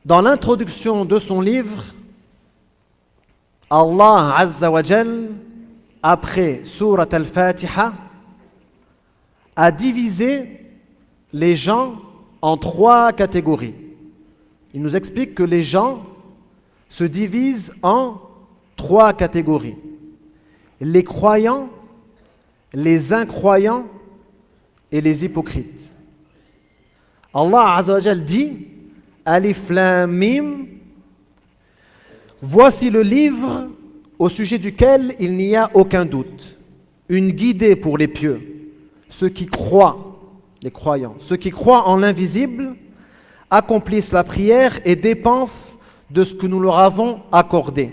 Dans l'introduction de son livre, Allah Azza wa Jal, après Surat al-Fatiha, a divisé les gens en 3 catégories. Il nous explique que les gens se divisent en 3 catégories. Les croyants, les incroyants et les hypocrites. Allah Azza wa Jal dit Alif Lam Mim, voici le livre au sujet duquel il n'y a aucun doute, une guidée pour les pieux, ceux qui croient, les croyants, ceux qui croient en l'invisible, accomplissent la prière et dépensent de ce que nous leur avons accordé.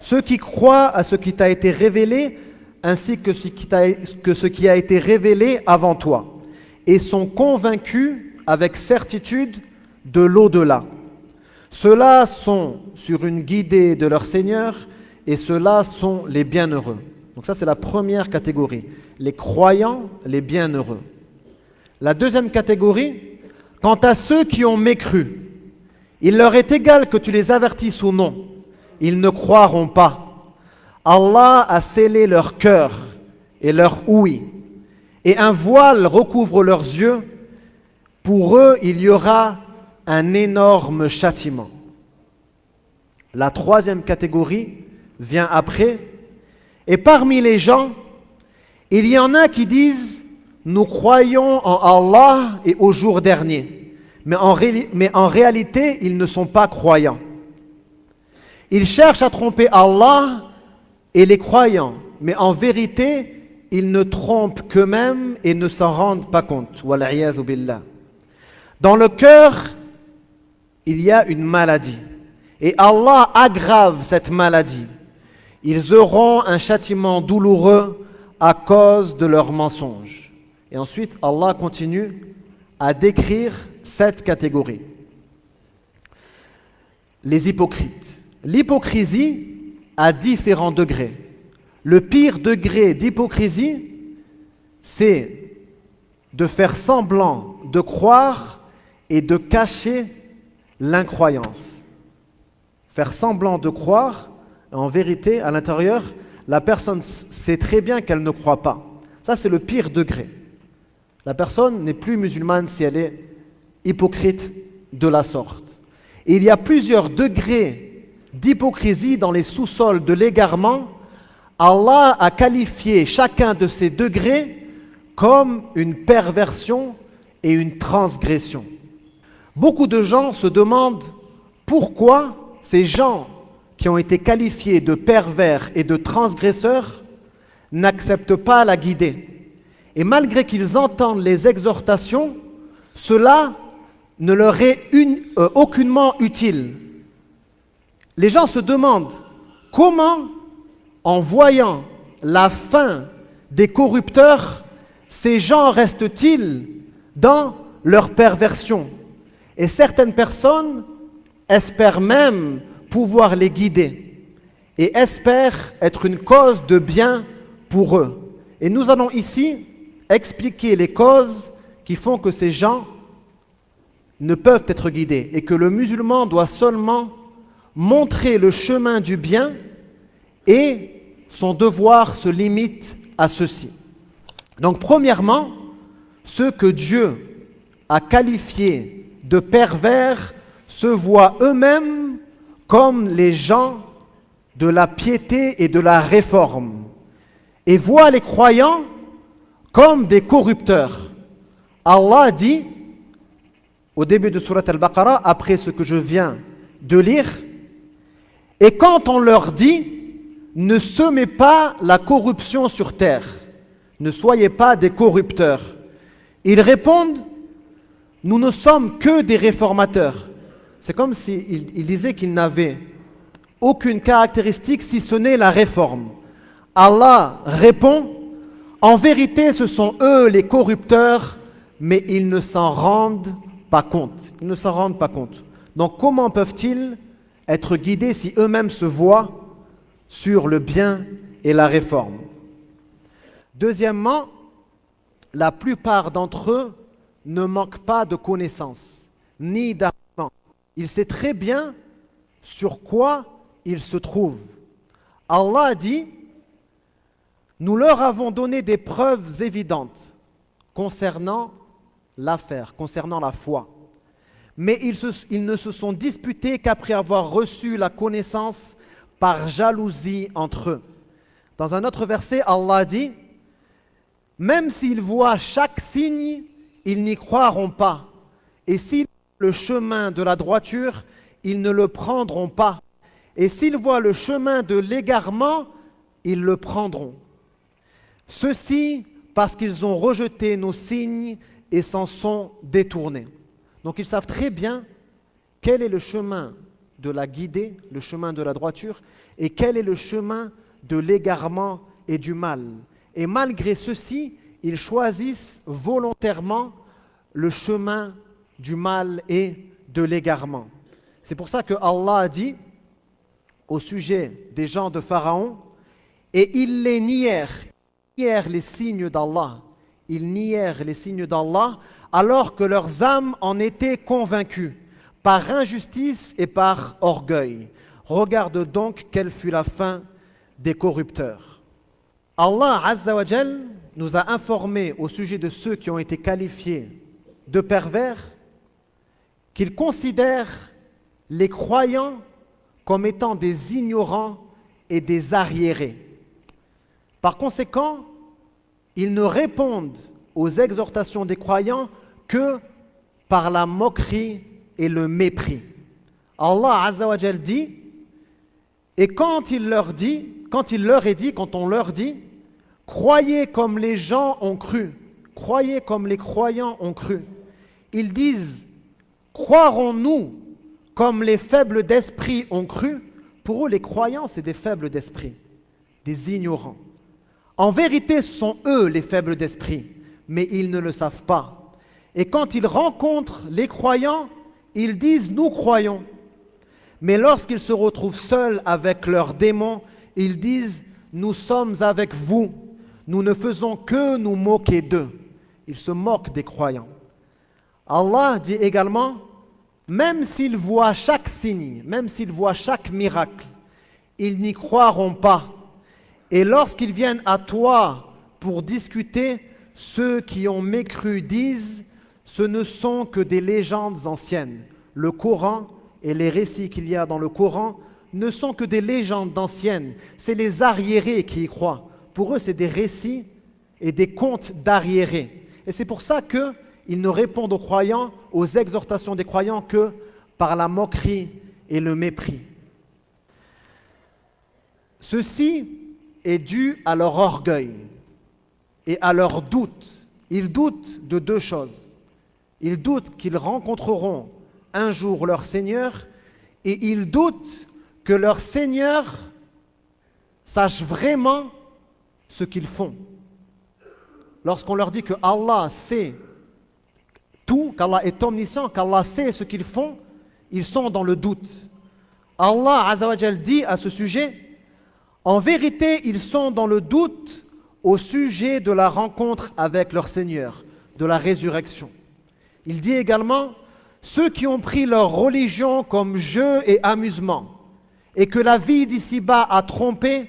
Ceux qui croient à ce qui t'a été révélé, ainsi que ce qui a été révélé avant toi, et sont convaincus avec certitude de l'au-delà. Ceux-là sont sur une guidée de leur Seigneur, et ceux-là sont les bienheureux. Donc ça, c'est la première catégorie. Les croyants, les bienheureux. La deuxième catégorie, quant à ceux qui ont mécru, il leur est égal que tu les avertisses ou non, ils ne croiront pas. Allah a scellé leur cœur et leur ouïe, et un voile recouvre leurs yeux. Pour eux, il y aura un énorme châtiment. La troisième catégorie vient après, et parmi les gens, il y en a qui disent « Nous croyons en Allah et au jour dernier », mais en réalité, ils ne sont pas croyants. Ils cherchent à tromper Allah et les croyants, mais en vérité, ils ne trompent qu'eux-mêmes et ne s'en rendent pas compte. Wal'iyadhu billah. Dans le cœur, il y a une maladie, et Allah aggrave cette maladie. Ils auront un châtiment douloureux à cause de leurs mensonges. Et ensuite, Allah continue à décrire cette catégorie. Les hypocrites. L'hypocrisie a différents degrés. Le pire degré d'hypocrisie, c'est de faire semblant de croire et de cacher l'incroyance. Faire semblant de croire, en vérité, à l'intérieur, la personne sait très bien qu'elle ne croit pas. Ça, c'est le pire degré. La personne n'est plus musulmane si elle est hypocrite de la sorte. Et il y a plusieurs degrés d'hypocrisie dans les sous-sols de l'égarement. Allah a qualifié chacun de ces degrés comme une perversion et une transgression. Beaucoup de gens se demandent pourquoi ces gens qui ont été qualifiés de pervers et de transgresseurs n'acceptent pas la guidée. Et malgré qu'ils entendent les exhortations, cela ne leur est aucunement utile. Les gens se demandent comment, en voyant la fin des corrupteurs, ces gens restent-ils dans leur perversion? Et certaines personnes espèrent même pouvoir les guider et espèrent être une cause de bien pour eux. Et nous allons ici expliquer les causes qui font que ces gens ne peuvent être guidés et que le musulman doit seulement montrer le chemin du bien et son devoir se limite à ceci. Donc premièrement, ceux que Dieu a qualifiés de pervers se voient eux-mêmes comme les gens de la piété et de la réforme et voient les croyants comme des corrupteurs. Allah dit au début de Surat al-Baqarah, après ce que je viens de lire, et quand on leur dit ne semez pas la corruption sur terre, ne soyez pas des corrupteurs, ils répondent nous ne sommes que des réformateurs. C'est comme s'ils disaient qu'ils n'avaient aucune caractéristique si ce n'est la réforme. Allah répond en vérité ce sont eux les corrupteurs, mais ils ne s'en rendent pas compte. Ils ne s'en rendent pas compte. Donc comment peuvent-ils être guidés si eux-mêmes se voient sur le bien et la réforme? Deuxièmement, la plupart d'entre eux ne manquent pas de connaissances, ni d'arguments. il sait très bien sur quoi il se trouve. Allah dit, nous leur avons donné des preuves évidentes concernant l'affaire, concernant la foi. Mais ils ne se sont disputés qu'après avoir reçu la connaissance par jalousie entre eux. Dans un autre verset, Allah dit, même s'ils voient chaque signe, ils n'y croiront pas. Et s'ils voient le chemin de la droiture, ils ne le prendront pas. Et s'ils voient le chemin de l'égarement, ils le prendront. Ceci parce qu'ils ont rejeté nos signes et s'en sont détournés. Donc ils savent très bien quel est le chemin de la guidée, le chemin de la droiture, et quel est le chemin de l'égarement et du mal. Et malgré ceci, ils choisissent volontairement le chemin du mal et de l'égarement. C'est pour ça que Allah a dit au sujet des gens de Pharaon, et ils les nièrent les signes d'Allah. Ils nièrent les signes d'Allah alors que leurs âmes en étaient convaincues, par injustice et par orgueil. Regarde donc quelle fut la fin des corrupteurs. Allah Azza wa Jal nous a informé au sujet de ceux qui ont été qualifiés de pervers qu'ils considèrent les croyants comme étant des ignorants et des arriérés. Par conséquent, ils ne répondent aux exhortations des croyants que par la moquerie et le mépris. Allah Azza wa Jal dit, et quand on leur dit, croyez comme les gens ont cru, croyez comme les croyants ont cru. Ils disent, croirons-nous comme les faibles d'esprit ont cru? Pour eux, les croyants, c'est des faibles d'esprit, des ignorants. En vérité, ce sont eux les faibles d'esprit, mais ils ne le savent pas. Et quand ils rencontrent les croyants, ils disent, nous croyons. Mais lorsqu'ils se retrouvent seuls avec leurs démons, ils disent, nous sommes avec vous, nous ne faisons que nous moquer d'eux. Ils se moquent des croyants. Allah dit également, même s'ils voient chaque signe, même s'ils voient chaque miracle, ils n'y croiront pas. Et lorsqu'ils viennent à toi pour discuter, ceux qui ont mécru disent, ce ne sont que des légendes anciennes. Le Coran et les récits qu'il y a dans le Coran ne sont que des légendes anciennes. C'est les arriérés qui y croient. Pour eux, c'est des récits et des contes d'arriérés. Et c'est pour ça qu'ils ne répondent aux croyants, aux exhortations des croyants, que par la moquerie et le mépris. Ceci est dû à leur orgueil et à leur doute. Ils doutent de deux choses. Ils doutent qu'ils rencontreront un jour leur Seigneur et ils doutent que leur Seigneur sache vraiment ce qu'ils font. Lorsqu'on leur dit que Allah sait tout, qu'Allah est omniscient, qu'Allah sait ce qu'ils font, ils sont dans le doute. Allah Azza wa Jal dit à ce sujet, en vérité, ils sont dans le doute au sujet de la rencontre avec leur Seigneur, de la résurrection. Il dit également, ceux qui ont pris leur religion comme jeu et amusement, et que la vie d'ici-bas a trompé,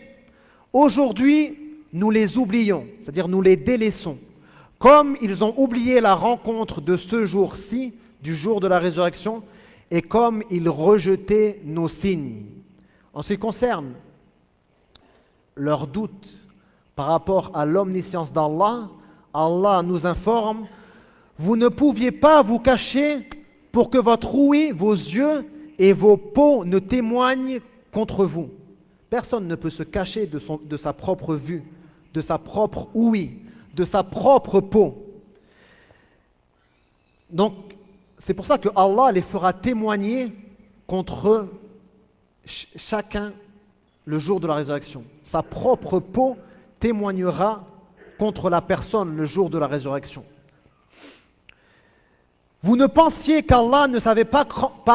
aujourd'hui, nous les oublions, c'est-à-dire nous les délaissons, comme ils ont oublié la rencontre de ce jour-ci, du jour de la résurrection, et comme ils rejetaient nos signes. En ce qui concerne leur doute par rapport à l'omniscience d'Allah, Allah nous informe, vous ne pouviez pas vous cacher pour que votre ouïe, vos yeux et vos peaux ne témoignent contre vous. Personne ne peut se cacher de sa propre vue, de sa propre ouïe, de sa propre peau. Donc, c'est pour ça que Allah les fera témoigner contre chacun le jour de la résurrection. Sa propre peau témoignera contre la personne le jour de la résurrection. Vous ne pensiez qu'Allah ne savait pas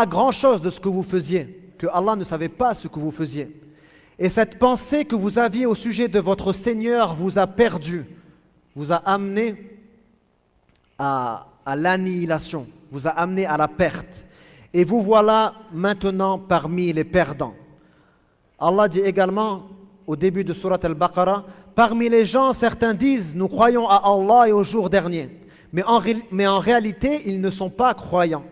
grand-chose de ce que vous faisiez, que Allah ne savait pas ce que vous faisiez. Et cette pensée que vous aviez au sujet de votre Seigneur vous a perdu, vous a amené à l'annihilation, vous a amené à la perte. et vous voilà maintenant parmi les perdants. Allah dit également au début de Surat Al-Baqarah, parmi les gens, certains disent, nous croyons à Allah et au jour dernier. Mais en réalité, ils ne sont pas croyants.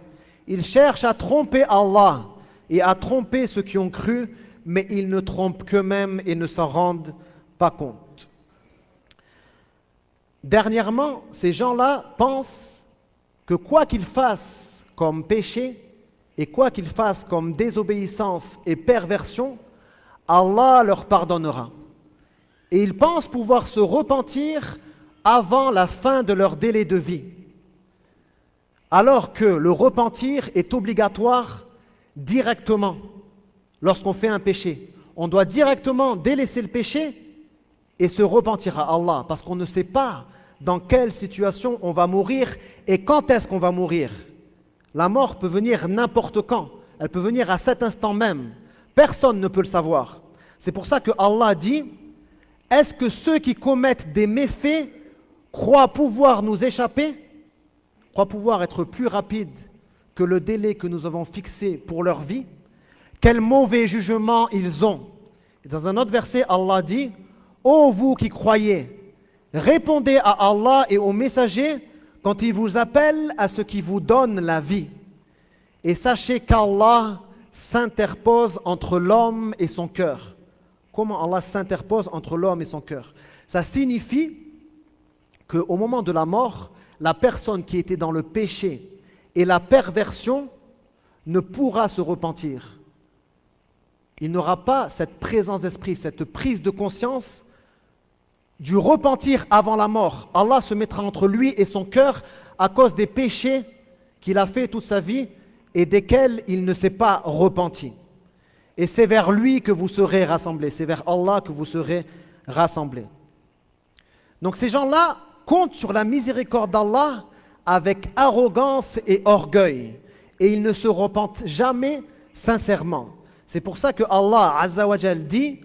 Ils cherchent à tromper Allah et à tromper ceux qui ont cru, mais ils ne trompent qu'eux-mêmes et ne s'en rendent pas compte. Dernièrement, ces gens-là pensent que quoi qu'ils fassent comme péché et quoi qu'ils fassent comme désobéissance et perversion, Allah leur pardonnera. Et ils pensent pouvoir se repentir avant la fin de leur délai de vie. Alors que le repentir est obligatoire directement lorsqu'on fait un péché. On doit directement délaisser le péché et se repentir à Allah, parce qu'on ne sait pas dans quelle situation on va mourir et quand est-ce qu'on va mourir. La mort peut venir n'importe quand, elle peut venir à cet instant même. Personne ne peut le savoir. C'est pour ça que Allah dit, est-ce que ceux qui commettent des méfaits croient pouvoir nous échapper, croient pouvoir être plus rapides que le délai que nous avons fixé pour leur vie? Quel mauvais jugement ils ont. Et dans un autre verset, Allah dit, ô vous qui croyez, répondez à Allah et aux messagers quand ils vous appellent à ce qui vous donne la vie. Et sachez qu'Allah s'interpose entre l'homme et son cœur. Comment Allah s'interpose entre l'homme et son cœur? Ça signifie qu'au moment de la mort, la personne qui était dans le péché et la perversion ne pourra se repentir. Il n'aura pas cette présence d'esprit, cette prise de conscience du repentir avant la mort. Allah se mettra entre lui et son cœur à cause des péchés qu'il a fait toute sa vie et desquels il ne s'est pas repenti. Et c'est vers lui que vous serez rassemblés, c'est vers Allah que vous serez rassemblés. Donc ces gens-là comptent sur la miséricorde d'Allah avec arrogance et orgueil, et ils ne se repentent jamais sincèrement. C'est pour ça que Allah Azza wa Jal dit,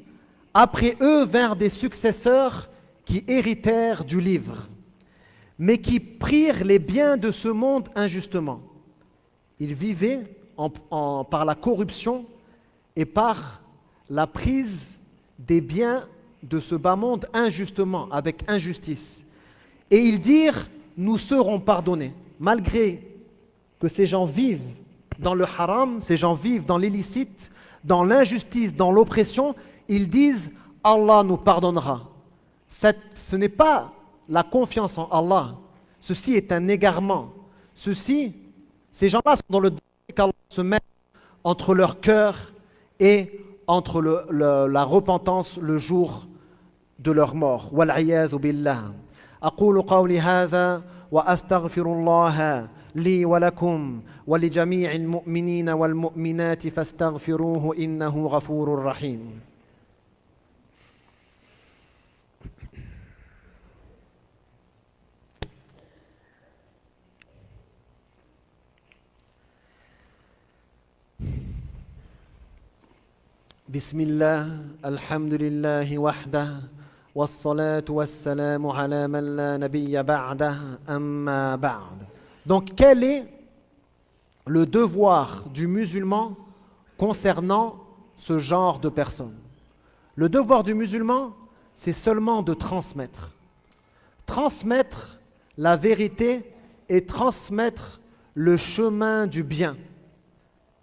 après eux vinrent des successeurs qui héritèrent du livre, mais qui prirent les biens de ce monde injustement. Ils vivaient par la corruption et par la prise des biens de ce bas monde injustement, avec injustice. Et ils dirent, nous serons pardonnés. Malgré que ces gens vivent dans le haram, ces gens vivent dans l'illicite, dans l'injustice, dans l'oppression, ils disent, Allah nous pardonnera. Ce n'est pas la confiance en Allah. Ceci est un égarement. Ces gens-là sont dans le danger qu'Allah se mette entre leur cœur et entre la repentance le jour de leur mort. Wal'iyadhu billah. أقول قولي هذا وأستغفر الله لي ولكم ولجميع المؤمنين والمؤمنات فاستغفروه إنه غفور رحيم. بسم الله الحمد لله وحده والصلاة والسلام على من لا نبي بعده أما بعد. Donc quel est le devoir du musulman concernant ce genre de personnes? Le devoir du musulman, c'est seulement de transmettre. Transmettre la vérité et transmettre le chemin du bien.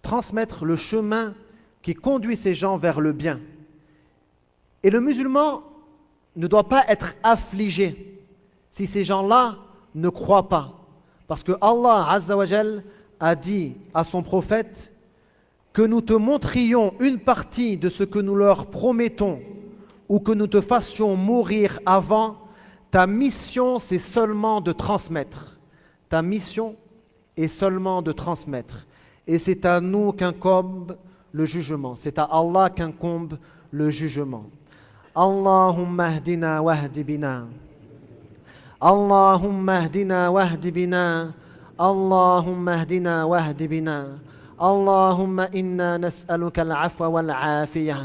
Transmettre le chemin qui conduit ces gens vers le bien. Et le musulman ne doit pas être affligé si ces gens-là ne croient pas. Parce que Allah Azza wa Jal a dit à son prophète que nous te montrions une partie de ce que nous leur promettons ou que nous te fassions mourir avant, ta mission c'est seulement de transmettre. Ta mission est seulement de transmettre. Et c'est à nous qu'incombe le jugement. C'est à Allah qu'incombe le jugement. Allahumma ahdina wahdi bina. Allahumma ahdina wahdi bina. Allahumma ahdina wahdi bina. Allahumma inna nas'aluka al-afwa wal-afiyah.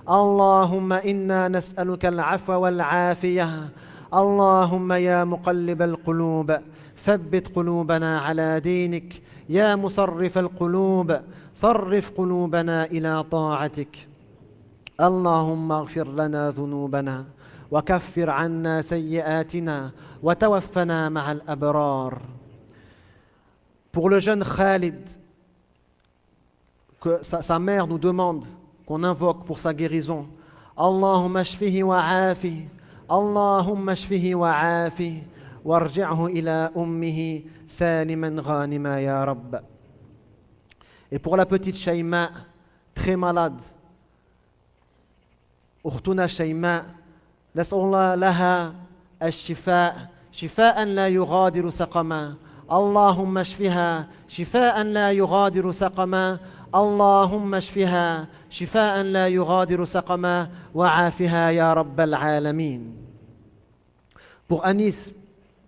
Allahumma inna nas'aluka al-afwa wal-afiyah. Allahumma ya muqallib al-qulub. ثبت قلوبنا على دينك يا مصرف القلوب صرف قلوبنا إلى طاعتك اللهم اغفر لنا ذنوبنا وكفر عنا سيئاتنا وتوفنا مع الأبرار. Pour le jeune Khalid, que sa mère nous demande, qu'on invoque pour sa guérison, Allahumma shfihi wa afi, Allahumma shfihi wa afi, warji'hu ila ummihi saliman ghanima ya Rabb. Et pour la petite Shaima, très malade, أختنا شيماء نسأل الله لها الشفاء شفاء لا يغادر سقما اللهم اشفها شفاء لا يغادر سقما اللهم اشفها شفاء لا يغادر سقما وعافها يا رب العالمين. Pour Anis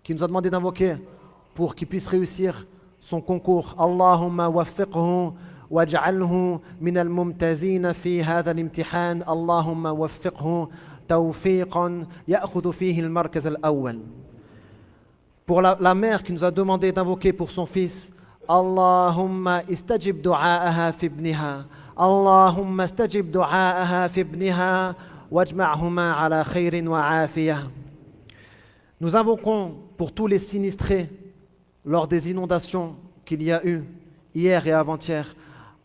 qui nous a demandé d'invoquer pour qu'il puisse réussir son concours, Allahumma waffiqhu واجعله من الممتازين في هذا الامتحان اللهم وفقه توفيقا يأخذ فيه المركز الأول. Pour la mère qui nous a demandé d'invoquer pour son fils, Allahumma istajib du'aaha fi ibniha Allahumma istajib du'aaha fi ibniha wajma'huma ala khairin wa afiyah. Nous invoquons pour tous les sinistrés lors des inondations qu'il y a eu hier et avant-hier.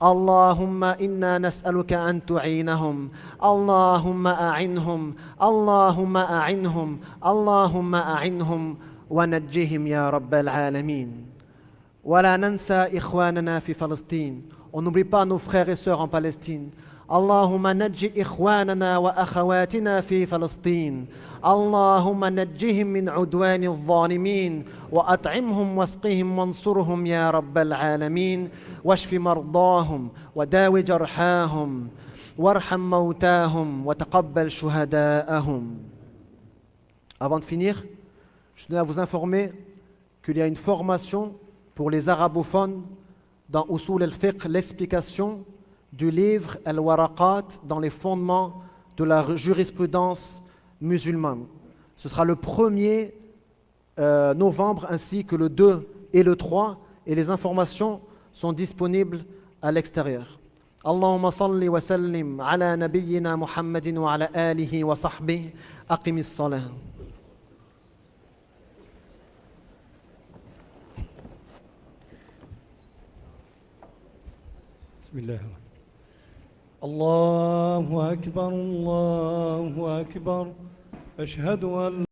اللهم إنا نسألك أن تعينهم اللهم أعنهم اللهم أعنهم اللهم أعنهم ونجهم يا رب العالمين. ولا ننسى إخواننا في فلسطين. On n'oublie pas nos frères et sœurs en Palestine. اللهم نجِ إخواننا وأخواتنا في فلسطين اللهم نجهم من عدوان الظالمين وأطعمهم واسقهم وانصرهم يا رب العالمين واشف مرضاهم وداو جرحاهم وارحم موتاهم وتقبل شهداءهم. Avant de finir, je tenais à vous informer qu'il y a une formation pour les arabophones dans Usul al-Fiqh, l'explication du livre Al-Waraqat dans les fondements de la jurisprudence musulmane. Ce sera le 1er novembre ainsi que le 2 et le 3 et les informations sont disponibles à l'extérieur. Allahumma salli wa sallim ala nabiyyina Muhammadin wa ala alihi wa sahbihi aqimis salah. Bismillah. الله أكبر الله أكبر أشهد أن